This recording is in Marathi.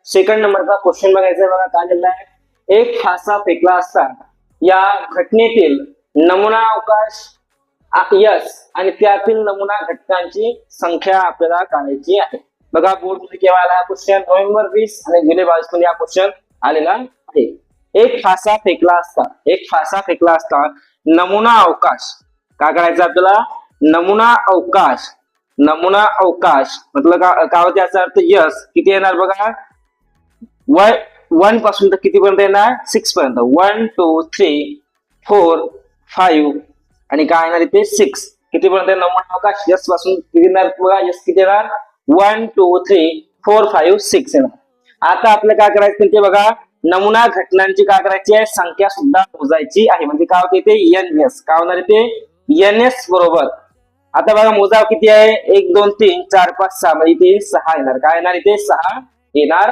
सेकंड नंबरचा क्वेश्चन बघायचा आहे बघा. काय दिलेला आहे, एक फासा फेकला असता या घटनेतील नमुना अवकाश यस आणि त्यातील नमुना घटकांची संख्या आपल्याला काढायची आहे. बघा बोर्ड मध्ये केव्हा आला हा क्वेश्चन, नोव्हेंबर 20 आणि जुलै 22 मध्ये हा क्वेश्चन आलेला आहे. एक फासा फेकला असता, एक फासा फेकला असता नमुना अवकाश काय करायचं आपल्याला, नमुना अवकाश, नमुना अवकाश मतलब काय होते याचा अर्थ यस किती येणार बघा, 1 पासून तर किती पर्यंत येणार, 6 पर्यंत. 1 2 3 4 5 आणि काय येणार इथे 6 किती पर्यंत नमुना अवकाश यस पासून किती येणार बघा, यस किती येणार 1 2 3 4 5 6 येणार. आता आपल्याला काय करायचं ते बघा, नमुना घटनांची काय करायची आहे, संख्या सुद्धा मोजायची आहे. म्हणजे काय होते ते एन एस, काय होणार ते एन एस बरोबर. आता बघा मोजाव किती आहे, 1 2 3 4 5 6 म्हणजे इथे 6 येणार. काय येणार इथे 6 येणार